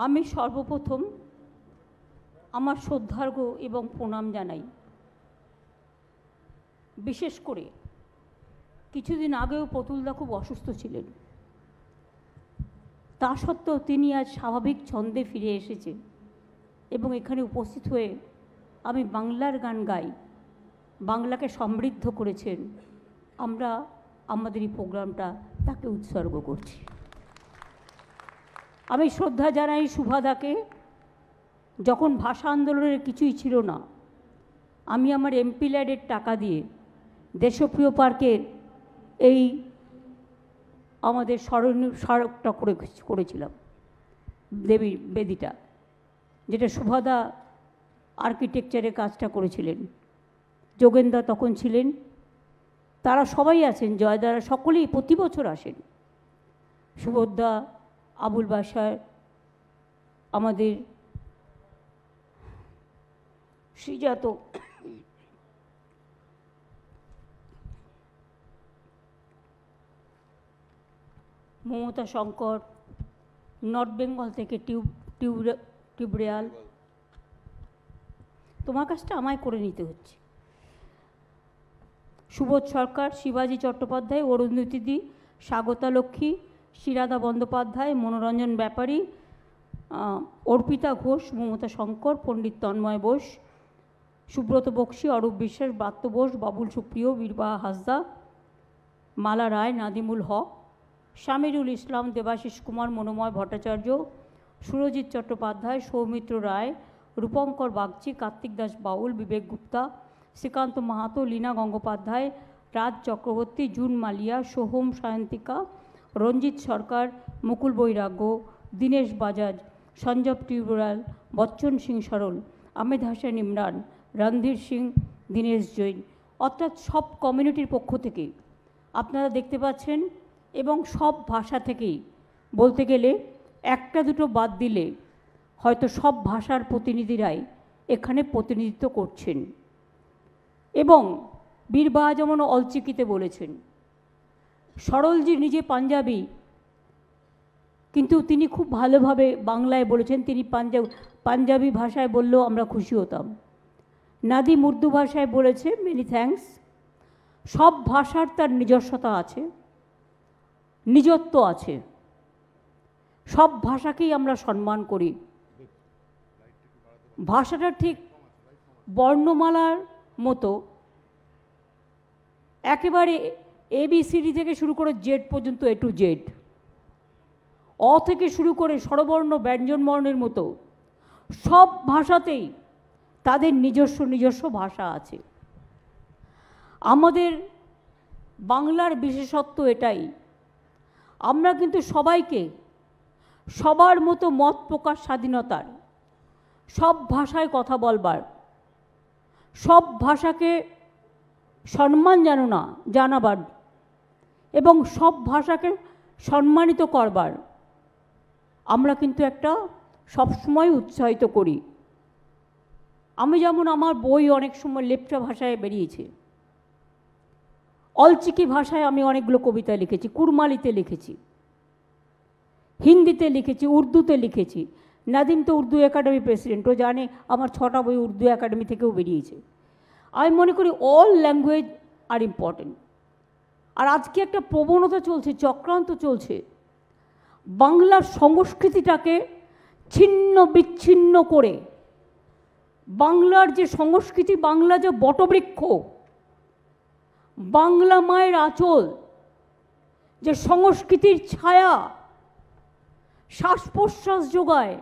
আমি সর্বপ্রথম আমার শ্রদ্ধার্ঘ্য এবং প্রণাম জানাই। বিশেষ করে কিছুদিন আগেও প্রতুলদা খুব অসুস্থ ছিলেন, তা সত্ত্বেও তিনি আজ স্বাভাবিক ছন্দে ফিরে এসেছেন এবং এখানে উপস্থিত হয়ে আমি বাংলার গান গাই, বাংলাকে সমৃদ্ধ করেছেন। আমরা আমাদের এই প্রোগ্রামটা তাকে উৎসর্গ করছি। আমি শ্রদ্ধা জানাই সুভাদাকে। যখন ভাষা আন্দোলনের কিছুই ছিল না, আমি আমার এমপি ল্যাডের টাকা দিয়ে দেশপ্রিয় পার্কের এই আমাদের স্মরণীয় স্মারকটা করেছিলাম, দেবীর বেদিটা, যেটা সুভাদা আর্কিটেকচারের কাজটা করেছিলেন। যোগেনদা তখন ছিলেন, তারা সবাই আছেন, জয়দারা সকলেই প্রতি বছর আসেন। সুবোধদা, আবুল বাসার, আমাদের শ্রীজাত, মমতা শঙ্কর, নর্থ বেঙ্গল থেকে টিউবরেয়াল, তোমার কাজটা আমায় করে নিতে হচ্ছে। সুবোধ সরকার, শিবাজি চট্টোপাধ্যায়, অরুন্ধতিদি, স্বাগতা লক্ষ্মী, শিরাদা বন্দ্যোপাধ্যায়, মনোরঞ্জন ব্যাপারী, অর্পিতা ঘোষ, মমতা শঙ্কর, পণ্ডিত তন্ময় বোস, সুব্রত বক্সী, অরূপ বিশ্বাস, ব্রাত্য বোস, বাবুল সুপ্রিয়, বীরবাহা হাসদা, মালা রায়, নাদিমুল হক, শামিরুল ইসলাম, দেবাশিস কুমার, মনোময় ভট্টাচার্য, সুরজিৎ চট্টোপাধ্যায়, সৌমিত্র রায়, রূপঙ্কর বাগচি, কার্তিক দাস বাউল, বিবেক গুপ্তা, শ্রীকান্ত মাহাতো, লীনা গঙ্গোপাধ্যায়, রাজ চক্রবর্তী, জুন মালিয়া, সোহম সায়ন্তিকা, রঞ্জিত সরকার, মুকুল বৈরাগ্য, দীনেশ বাজাজ, সঞ্জব টিউবরাল, বচ্চন সিং সরল, আহমেদ হাসান ইমরান, রণধীর সিং, দীনেশ জৈন, অর্থাৎ সব কমিউনিটির পক্ষ থেকে আপনারা দেখতে পাচ্ছেন। এবং সব ভাষা থেকেই, বলতে গেলে একটা দুটো বাদ দিলে হয়তো সব ভাষার প্রতিনিধিরাই এখানে প্রতিনিধিত্ব করছেন। এবং বীরবাহা যেমন অলচিকিতে বলেছেন, সরলজি নিজে পাঞ্জাবি, কিন্তু তিনি খুব ভালোভাবে বাংলায় বলেছেন। তিনি পাঞ্জাবি ভাষায় বললেও আমরা খুশি হতাম। নাদিম উর্দু ভাষায় বলেছে, মেনি থ্যাঙ্কস। সব ভাষার তার নিজস্বতা আছে, নিজত্ব আছে। সব ভাষাকেই আমরা সম্মান করি। ভাষাটা ঠিক বর্ণমালার মতো, একেবারে ABCD থেকে শুরু করে জেড পর্যন্ত, A to Z, অ থেকে শুরু করে স্বরবর্ণ ব্যঞ্জনবর্ণের মতো সব ভাষাতেই তাদের নিজস্ব ভাষা আছে। আমাদের বাংলার বিশেষত্ব এটাই, আমরা কিন্তু সবাইকে সবার মতো মত প্রকাশ স্বাধীনতার, সব ভাষায় কথা বলবার, সব ভাষাকে সম্মান জানাবার এবং সব ভাষাকে সম্মানিত করবার আমরা কিন্তু একটা সবসময় উৎসাহিত করি। আমি যেমন, আমার বই অনেক সময় লেপচা ভাষায় বেরিয়েছে, অলচিকি ভাষায় আমি অনেকগুলো কবিতা লিখেছি, কুরমালিতে লিখেছি, হিন্দিতে লিখেছি, উর্দুতে লিখেছি। নাদিম তো উর্দু একাডেমি প্রেসিডেন্ট, ও জানে আমার 6টা বই উর্দু একাডেমি থেকেও বেরিয়েছে। আমি মনে করি অল ল্যাঙ্গুয়েজ আর ইম্পর্টেন্ট। আর আজকে একটা প্রবণতা চলছে, চক্রান্ত চলছে, বাংলার সংস্কৃতিটাকে ছিন্ন বিচ্ছিন্ন করে, বাংলার যে সংস্কৃতি, বাংলা যে বটবৃক্ষ, বাংলা মায়ের আঁচল, যে সংস্কৃতির ছায়া শ্বাস প্রশ্বাস যোগায়,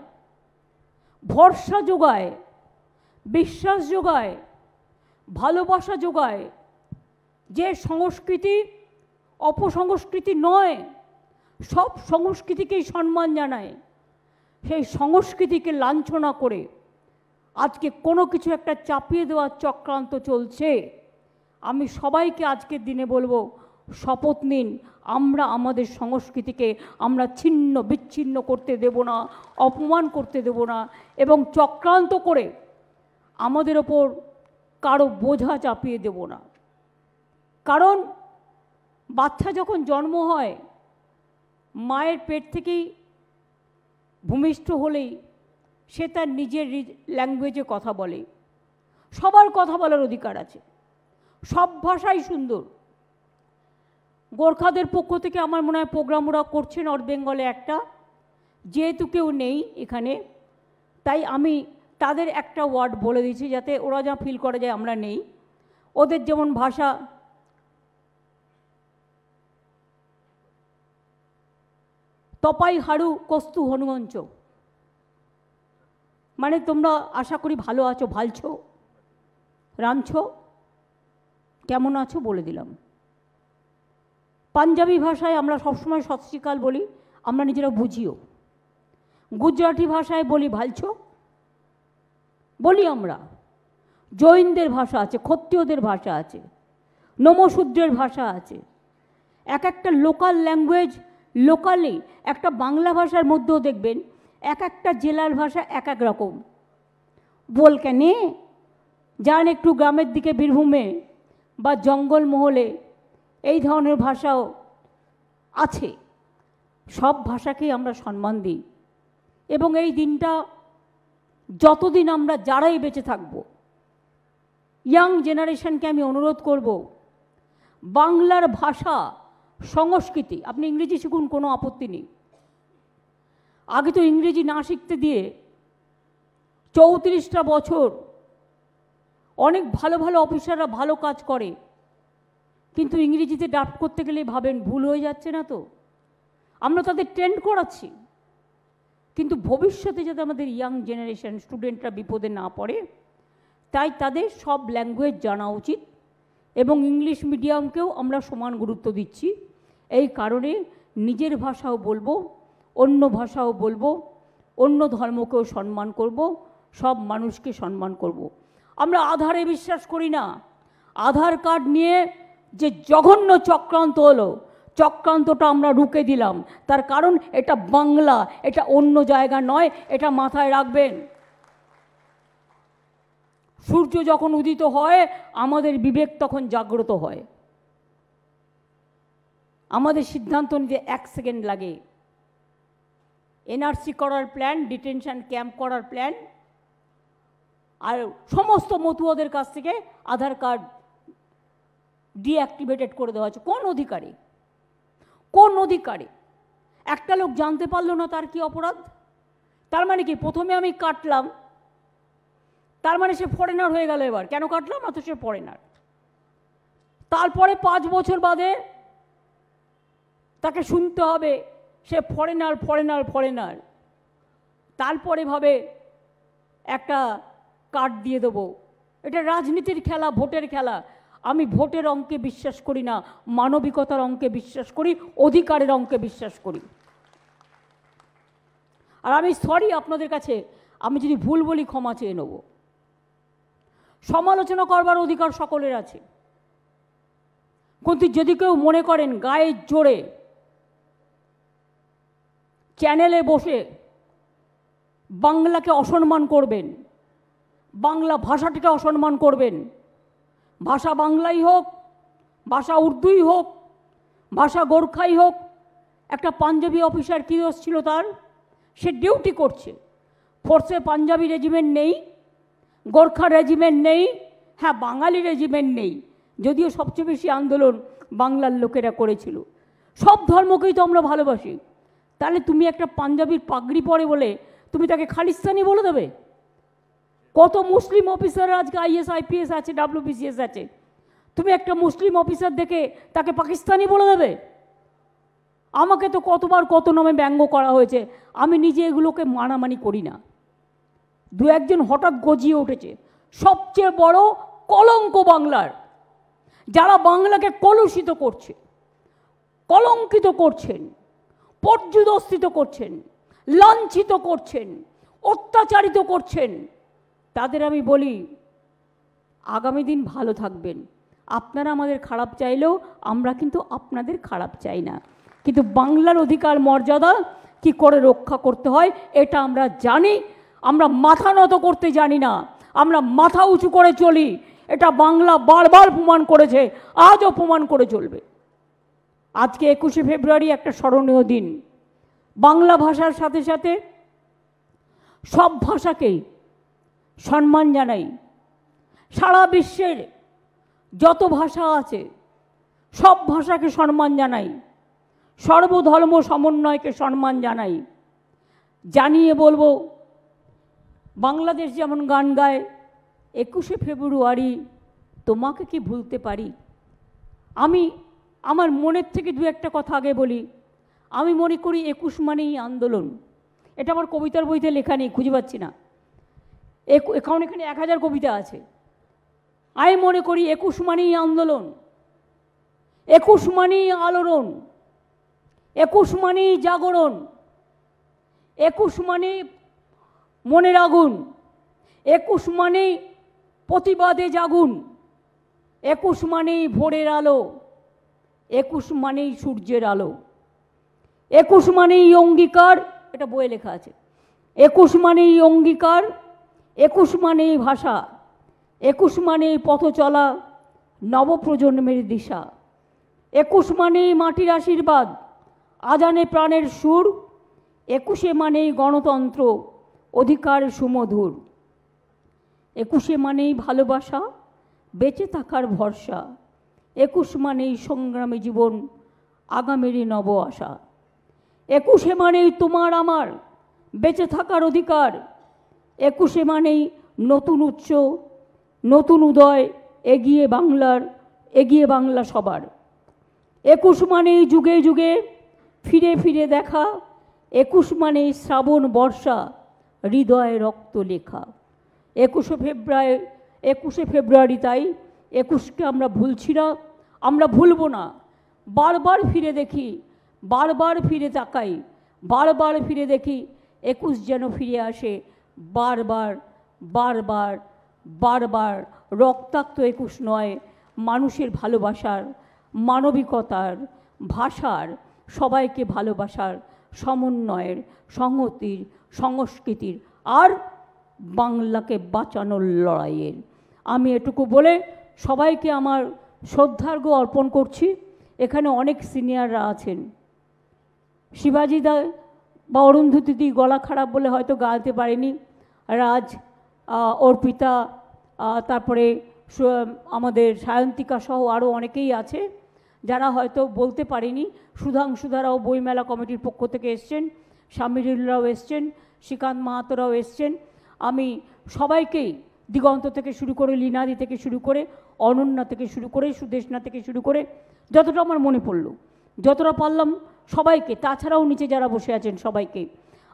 ভরসা যোগায়, বিশ্বাস যোগায়, ভালোবাসা যোগায়, যে সংস্কৃতি অপসংস্কৃতি নয়, সব সংস্কৃতিকেই সম্মান জানায়, সেই সংস্কৃতিকে লাঞ্ছনা করে আজকে কোনো কিছু একটা চাপিয়ে দেওয়ার চক্রান্ত চলছে। আমি সবাইকে আজকের দিনে বলবো, শপথ নিন, আমরা আমাদের সংস্কৃতিকে আমরা ছিন্ন বিচ্ছিন্ন করতে দেব না, অপমান করতে দেব না, এবং চক্রান্ত করে আমাদের ওপর কারো বোঝা চাপিয়ে দেব না। কারণ বাচ্চা যখন জন্ম হয়, মায়ের পেট থেকেই ভূমিষ্ঠ হলেই সে তার নিজের ল্যাঙ্গুয়েজে কথা বলে। সবার কথা বলার অধিকার আছে, সব ভাষাই সুন্দর। গোর্খাদের পক্ষ থেকে আমার মনে হয় প্রোগ্রাম ওরা করছে নর্থ বেঙ্গলে একটা, যেহেতু কেউ নেই এখানে তাই আমি তাদের একটা ওয়ার্ড বলে দিচ্ছি যাতে ওরা যা ফিল করে যায় আমরা নেই। ওদের যেমন ভাষা তপাই হাড়ু কস্তু হনুমঞ্চ, মানে তোমরা আশা করি ভালো আছো, ভালছো, রাঁধছো, কেমন আছো বলে দিলাম। পাঞ্জাবি ভাষায় আমরা সবসময় সত শ্রী আকাল বলি, আমরা নিজেরা বুঝিও। গুজরাটি ভাষায় বলি ভালছো, বলি আমরা। জৈনদের ভাষা আছে, ক্ষত্রিয়দের ভাষা আছে, নমশূদ্রের ভাষা আছে। এক একটা লোকাল ল্যাঙ্গুয়েজ, লোকালি একটা বাংলা ভাষার মধ্যেও দেখবেন এক একটা জেলার ভাষা এক এক রকম। বল কেনে যান একটু গ্রামের দিকে, বীরভূমে বা জঙ্গলমহলে এই ধরনের ভাষাও আছে। সব ভাষাকেই আমরা সম্মান দিই এবং এই দিনটা যতদিন আমরা যারাই বেঁচে থাকব, ইয়াং জেনারেশনকে আমি অনুরোধ করব, বাংলার ভাষা সংস্কৃতি, আপনি ইংরেজি শিখুন, কোনো আপত্তি নেই। আগে তো ইংরেজি না শিখতে দিয়ে 34টা বছর অনেক ভালো ভালো অফিসাররা ভালো কাজ করে, কিন্তু ইংরেজিতে ড্রাফট করতে গেলে ভাবেন ভুল হয়ে যাচ্ছে না তো। আমরা তাদের ট্রেন্ড করাচ্ছি, কিন্তু ভবিষ্যতে যাতে আমাদের ইয়াং জেনারেশন স্টুডেন্টরা বিপদে না পড়ে তাই তাদের সব ল্যাঙ্গুয়েজ জানা উচিত এবং ইংলিশ মিডিয়ামকেও আমরা সমান গুরুত্ব দিচ্ছি। এই কারণে নিজের ভাষাও বলবো, অন্য ভাষাও বলবো, অন্য ধর্মকেও সম্মান করব, সব মানুষকে সম্মান করব। আমরা আধারে বিশ্বাস করি না। আধার কার্ড নিয়ে যে জঘন্য চক্রান্ত হলো, চক্রান্তটা আমরা রুখে দিলাম, তার কারণ এটা বাংলা, এটা অন্য জায়গা নয়, এটা মাথায় রাখবেন। সূর্য যখন উদিত হয় আমাদের বিবেক তখন জাগ্রত হয়। আমাদের সিদ্ধান্ত নিতে 1 সেকেন্ড লাগে। এনআরসি করার প্ল্যান, ডিটেনশন ক্যাম্প করার প্ল্যান, আর সমস্ত মতুয়াদের কাছ থেকে আধার কার্ড ডিঅ্যাক্টিভেটেড করে দেওয়া হচ্ছে। কোন অধিকারে? কোন অধিকারে? একটা লোক জানতে পারলো না তার কি অপরাধ? তার মানে কি প্রথমে আমি কাটলাম, তার মানে সে ফরেনার হয়ে গেল। এবার কেন কাটলাম? না তো সে ফরেনার। তারপরে 5 বছর বাদে তাকে শুনতে হবে সে ফরেনার ফরেনার ফরেনার। তারপরে ভাবে একটা কার্ড দিয়ে দেবো। এটা রাজনীতির খেলা, ভোটের খেলা। আমি ভোটের অঙ্কে বিশ্বাস করি না, মানবিকতার অঙ্কে বিশ্বাস করি, অধিকারের অঙ্কে বিশ্বাস করি। আর আমি সরি আপনাদের কাছে, আমি যদি ভুল বলি ক্ষমা চেয়ে নেব। সমালোচনা করবার অধিকার সকলের আছে, কিন্তু যদি কেউ মনে করেন গায়ের জোরে চ্যানেলে বসে বাংলাকে অসম্মান করবেন, বাংলা ভাষাটিকে অসম্মান করবেন, ভাষা বাংলাই হোক, ভাষা উর্দুই হোক, ভাষা গোর্খাই হোক। একটা পাঞ্জাবি অফিসার কী দোষ ছিল তার? সে ডিউটি করছে। ফোর্সে পাঞ্জাবি রেজিমেন্ট নেই, গোর্খা রেজিমেন্ট নেই, হ্যাঁ বাঙালি রেজিমেন্ট নেই, যদিও সবচেয়ে বেশি আন্দোলন বাংলার লোকেরা করেছিল। সব ধর্মকেই তো আমরা ভালোবাসি। তাহলে তুমি একটা পাঞ্জাবির পাগড়ি পরে বলে তুমি তাকে খালিস্তানি বলে দেবে? কত মুসলিম অফিসার আজকে আইএস আইপিএস আছে, WBCS আছে, তুমি একটা মুসলিম অফিসার দেখে তাকে পাকিস্তানি বলে দেবে? আমাকে তো কতবার কত নামে ব্যঙ্গ করা হয়েছে, আমি নিজে এগুলোকে মানামানি করি না। 2-1 হঠাৎ গজিয়ে উঠেছে। সবচেয়ে বড় কলঙ্ক বাংলার, যারা বাংলাকে কলুষিত করছে, কলঙ্কিত করছেন, পর্যুদস্তিত করছেন, লাঞ্ছিত করছেন, অত্যাচারিত করছেন, তাদের আমি বলি আগামী দিন ভালো থাকবেন। আপনারা আমাদের খারাপ চাইলেও আমরা কিন্তু আপনাদের খারাপ চাই না, কিন্তু বাংলার অধিকার মর্যাদা কি করে রক্ষা করতে হয় এটা আমরা জানি। আমরা মাথা নত করতে জানি না, আমরা মাথা উঁচু করে চলি। এটা বাংলা বারবার প্রমাণ করেছে, আজও প্রমাণ করে চলবে। আজকে 21শে ফেব্রুয়ারি একটা স্মরণীয় দিন। বাংলা ভাষার সাথে সাথে সব ভাষাকেই সম্মান জানাই। সারা বিশ্বের যত ভাষা আছে সব ভাষাকে সম্মান জানাই, সর্বধর্ম সমন্বয়কে সম্মান জানাই। জানিয়ে বলবো, বাংলাদেশ যেমন গান গায় 21শে ফেব্রুয়ারি তোমাকে কি ভুলতে পারি। আমি আমার মনের থেকে দু একটা কথা আগে বলি। আমি মনে করি 21 মানেই আন্দোলন। এটা আমার কবিতার বইতে লেখা নেই, খুঁজে পাচ্ছি না। এখন এখানে 1000 কবিতা আছে। আমি মনে করি 21 মানেই আন্দোলন, 21 মানেই আলোড়ন, 21 মানেই জাগরণ, 21 মানে মনের আগুন, 21 মানেই প্রতিবাদে জাগুন, 21 মানেই ভোরের আলো, 21 মানেই সূর্যের আলো, 21 মানেই অঙ্গীকার। এটা বইয়ে লেখা আছে। 21 মানেই অঙ্গীকার, 21 মানেই ভাষা, 21 মানেই পথ চলা নবপ্রজন্মের দিশা, 21 মানেই মাটির আশীর্বাদ, আজানে প্রাণের সুর, 21 মানেই গণতন্ত্র, অধিকার সুমধুর, 21 মানেই ভালোবাসা, বেঁচে থাকার ভরসা, 21 মানেই সংগ্রামী জীবন, আগামীরই নব আশা, 21 মানেই তোমার আমার বেঁচে থাকার অধিকার, 21 মানেই নতুন উচ্চ, নতুন উদয়, এগিয়ে বাংলা সবার, 21 মানেই যুগে যুগে ফিরে ফিরে দেখা, 21 মানেই শ্রাবণ বর্ষা, হৃদয়ে রক্ত লেখা। 21শে ফেব্রুয়ারি তাই 21কে আমরা ভুলছি না, আমরা ভুলব না। বারবার ফিরে দেখি, বারবার ফিরে তাকাই, বারবার ফিরে দেখি 21 যেন ফিরে আসে বারবার বারবার বারবার। রক্তাক্ত 21 নয়, মানুষের ভালোবাসার, মানবিকতার, ভাষার, সবাইকে ভালোবাসার, সমন্বয়ের, সংহতির, সংস্কৃতির আর বাংলাকে বাঁচানোর লড়াইয়ের। আমি এটুকু বলে সবাইকে আমার শ্রদ্ধার্ঘ্য অর্পণ করছি। এখানে অনেক সিনিয়ররা আছেন। শিবাজি দা বা অরুন্ধতিদি গলা খারাপ বলে হয়তো গাইতে পারেনি। রাজ, অর্পিতা, তারপরে আমাদের সায়ন্তিকা সহ আরও অনেকেই আছে যারা হয়তো বলতে পারেনি। সুধাংশুধারাও বইমেলা কমিটির পক্ষ থেকে এসছেন, স্বামীরুলরাও এসছেন, শ্রীকান্ত মাহাতোরাও এসছেন। আমি সবাইকেই, দিগন্ত থেকে শুরু করে, লীনাদি থেকে শুরু করে, অনন্যা থেকে শুরু করে, সুদেশনা থেকে শুরু করে, যতটা আমার মনে পড়ল, যতটা পারলাম সবাইকে, তাছাড়াও নিচে যারা বসে আছেন সবাইকে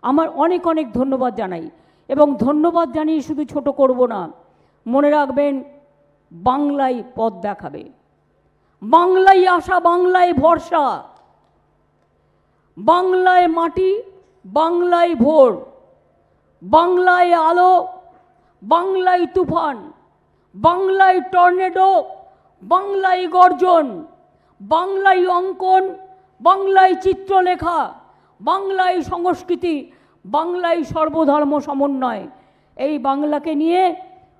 আমার অনেক অনেক ধন্যবাদ জানাই। এবং ধন্যবাদ জানিয়ে শুধু ছোট করব না, মনে রাখবেন বাংলায় পথ দেখাবে, বাংলায় আশা, বাংলায় ভরসা, বাংলায় মাটি, বাংলায় ভোর, বাংলায় আলো, বাংলায় তুফান, বাংলায় টর্নেডো, বাংলায় গর্জন, বাংলায় অঙ্কন, বাংলায় চিত্রলেখা, বাংলায় সংস্কৃতি, বাংলায় সর্বধর্ম সমন্বয়। এই বাংলাকে নিয়ে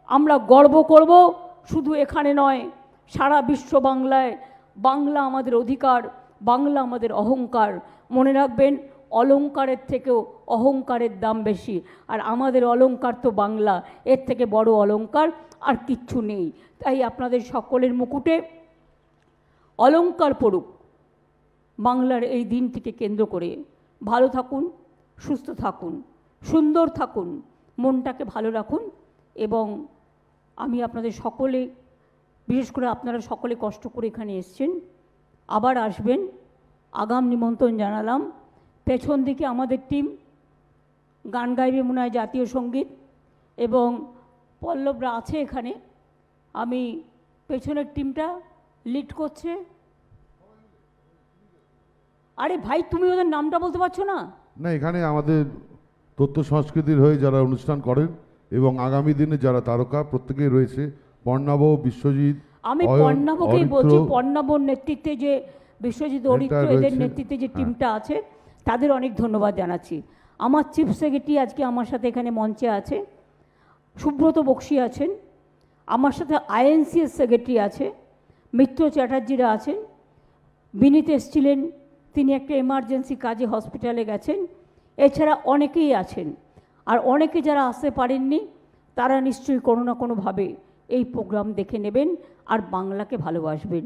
আমরা গর্ব করব, শুধু এখানে নয়, সারা বিশ্ব বাংলায়। বাংলা আমাদের অধিকার, বাংলা আমাদের অহংকার। মনে রাখবেন, অলংকারের থেকেও অহংকারের দাম বেশি, আর আমাদের অলংকার তো বাংলা, এর থেকে বড় অলংকার আর কিচ্ছু নেই। তাই আপনাদের সকলের মুকুটে অলংকার পড়ুক বাংলার এই দিনটিকে কেন্দ্র করে। ভালো থাকুন, সুস্থ থাকুন, সুন্দর থাকুন, মনটাকে ভালো রাখুন। এবং আমি আপনাদের সকলে, বিশেষ করে আপনারা সকলে কষ্ট করে এখানে এসছেন, আবার আসবেন, আগাম নিমন্ত্রণ জানালাম। পেছন দিকে আমাদের টিম গান গাইবে মনে হয় জাতীয় সঙ্গীত, এবং পল্লবরা আছে এখানে। আমি পেছনের টিমটা লিড করছে। আরে ভাই, তুমি ওদের নামটা বলতে পারছো না? না, এখানে আমাদের তথ্য সংস্কৃতির হয়ে যারা অনুষ্ঠান করেন এবং আগামী দিনে যারা তারকা প্রত্যেকেই রয়েছে, পর্ণাব, বিশ্বজিৎ। আমি পর্ণাবকেই বলছি, পর্ণাবর নেতৃত্বে যে বিশ্বজিৎ, অরিত্র, এদের নেতৃত্বে যে টিমটা আছে তাদের অনেক ধন্যবাদ জানাচ্ছি। আমার চিফ সেক্রেটারি আজকে আমার সাথে এখানে মঞ্চে আছে, সুব্রত বক্সী আছেন, আমার সাথে আইএনসিএস সেক্রেটারি আছে, মিত্র চ্যাটার্জিরা আছেন, বিনীত এসছিলেন, তিনি একটা এমার্জেন্সি কাজে হসপিটালে গেছেন, এছাড়া অনেকেই আছেন। আর অনেকে যারা আসতে পারেননি তারা নিশ্চয়ই কোনো না কোনোভাবে এই প্রোগ্রাম দেখে নেবেন আর বাংলাকে ভালোবাসবেন।